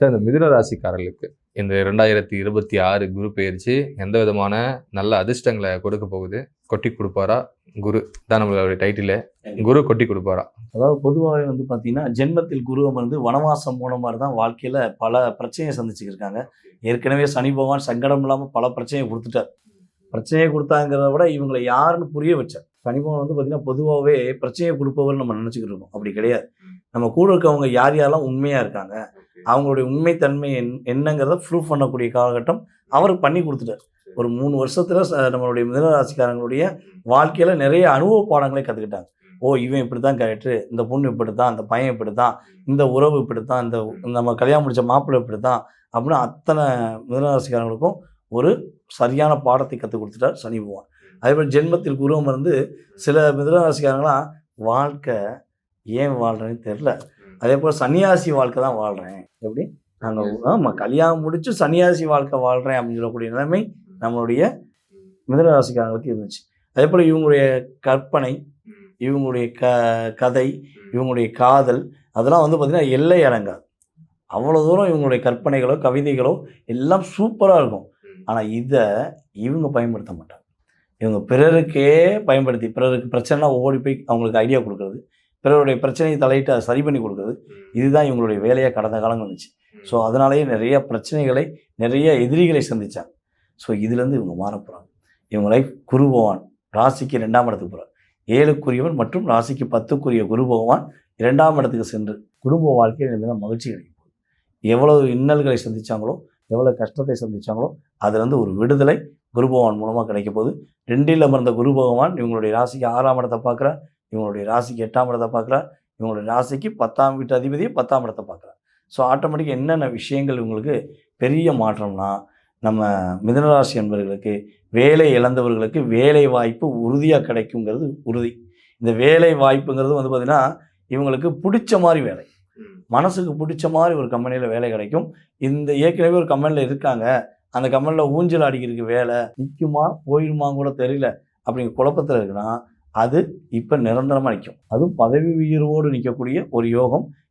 Sir, இந்த மிதுன ராசிக்காரர்களுக்கு இந்த 2026 குரு பெயர்ச்சி எந்த விதமான நல்ல அதிர்ஷ்டங்களை கொடுக்க போகுது? கொட்டி கொடுப்பாரா குரு? தான் நம்மளுடைய டைட்டிலே. குரு கொட்டி கொடுப்பாரா? அதாவது பொதுவாகவே பார்த்தீங்கன்னா, ஜென்மத்தில் குரு அமர்ந்து வனவாசம் போன மாதிரி தான் வாழ்க்கையில் பல பிரச்சனையை சந்திச்சுக்கிருக்காங்க. ஏற்கனவே சனி பகவான் சங்கடம் இல்லாமல் பல பிரச்சனையை கொடுத்துட்டார். பிரச்சனையை கொடுத்தாங்கிறத விட இவங்களை யாருன்னு புரிய வச்சார். சனி பகவான் பார்த்தீங்கன்னா, பொதுவாகவே பிரச்சனையை கொடுப்பவர் நம்ம நினச்சிக்கிட்டு இருக்கோம். அப்படி கிடையாது. நம்ம கூட இருக்கவங்க யார் யாரெல்லாம் உண்மையாக இருக்காங்க, அவங்களுடைய உண்மைத்தன்மை என்னங்கிறத ப்ரூஃப் பண்ணக்கூடிய காலகட்டம் அவருக்கு பண்ணி கொடுத்துட்டார். ஒரு 3 வருஷத்தில் நம்மளுடைய மிதுனராசிக்காரங்களுடைய வாழ்க்கையில் நிறைய அனுபவ பாடங்களை கற்றுக்கிட்டாங்க. ஓ, இவன் இப்படி தான் கேரக்டரு, இந்த பொண்ணு இப்படி தான், இந்த பையன் இப்படி தான், இந்த உறவு இப்படி தான், இந்த நம்ம கல்யாணம் முடித்த மாப்பிள்ளை இப்படி தான் அப்படின்னு அத்தனை மிதுனராசிக்காரங்களுக்கும் ஒரு சரியான பாடத்தை கற்றுக் கொடுத்துட்டார் சனி பகவான். அதேபோல் ஜென்மத்தில் குரு அமர்ந்து சில மிதுனராசிக்காரங்களாம் வாழ்க்கை ஏன் வாழ்கிறேன்னு தெரில, அதே போல் சன்னியாசி வாழ்க்கை தான் வாழ்கிறேன். எப்படி நாங்கள் ஆமாம் கல்யாணம் முடித்து சன்னியாசி வாழ்க்கை வாழ்கிறேன் அப்படின்னு சொல்லக்கூடிய நிலைமை நம்மளுடைய மிதுனராசிக்காரங்களுக்கு இருந்துச்சு. அதே போல் இவங்களுடைய கற்பனை, இவங்களுடைய கதை, இவங்களுடைய காதல் அதெல்லாம் பார்த்திங்கன்னா எல்லை அடங்காது. அவ்வளோ தூரம் இவங்களுடைய கற்பனைகளோ கவிதைகளோ எல்லாம் சூப்பராக இருக்கும். ஆனால் இதை இவங்க பயன்படுத்த மாட்டாங்க. இவங்க பிறருக்கே பயன்படுத்தி பிறருக்கு பிரச்சனைனா ஓடி போய் அவங்களுக்கு ஐடியா கொடுக்குறது, பிறருடைய பிரச்சனையை தலையிட்டு அதை சரி பண்ணி கொடுக்குறது, இதுதான் இவங்களுடைய வேலையாக கடந்த காலங்கள் இருந்துச்சு. ஸோ அதனாலேயே நிறைய பிரச்சனைகளை, நிறைய எதிரிகளை சந்தித்தாங்க. ஸோ இதுலேருந்து இவங்க மாற போகிறாங்க. இவங்க லைஃப் குரு பகவான் ராசிக்கு 2ஆம் இடத்துக்கு போகிறார். 7க்குரியவன் மற்றும் ராசிக்கு 10க்குரிய குரு பகவான் 2ஆம் இடத்துக்கு சென்று குடும்ப வாழ்க்கையில் இனிமேல் மகிழ்ச்சி கிடைக்கும். எவ்வளவு இன்னல்களை சந்தித்தாங்களோ, எவ்வளோ கஷ்டத்தை சந்தித்தாங்களோ அதுலேருந்து ஒரு விடுதலை குரு பகவான் மூலமாக கிடைக்க போகுது. 2ல் அமர்ந்த குரு பகவான் இவங்களுடைய ராசிக்கு 6ஆம் இடத்தை பார்க்குறார், இவங்களுடைய ராசிக்கு 8ஆம் இடத்தை பார்க்குறார், இவங்களுடைய ராசிக்கு 10ஆம் வீட்டு அதிபதியை 10ஆம் இடத்தை பார்க்குறார். ஸோ ஆட்டோமேட்டிக்காக என்னென்ன விஷயங்கள் இவங்களுக்கு பெரிய மாற்றம்னா, நம்ம மிதுனராசி என்பவர்களுக்கு வேலை இழந்தவர்களுக்கு வேலை வாய்ப்பு உறுதியாக கிடைக்குங்கிறது உறுதி. இந்த வேலை வாய்ப்புங்கிறது பார்த்திங்கன்னா இவங்களுக்கு பிடிச்ச மாதிரி வேலை, மனசுக்கு பிடிச்ச மாதிரி ஒரு கம்பெனியில் வேலை கிடைக்கும். இந்த ஏற்கனவே ஒரு கம்பெனியில் இருக்காங்க, அந்த கம்பெனியில் ஊஞ்சல் அடிக்கிறதுக்கு வேலை நிற்குமா போயிடுமான்னு கூட தெரியல அப்படிங்கிற குழப்பத்தில் இருக்குன்னா அது இப்போ நிரந்தரமாக நிற்கும். அதுவும் பதவி உயர்வோடு நிற்கக்கூடிய ஒரு யோகம்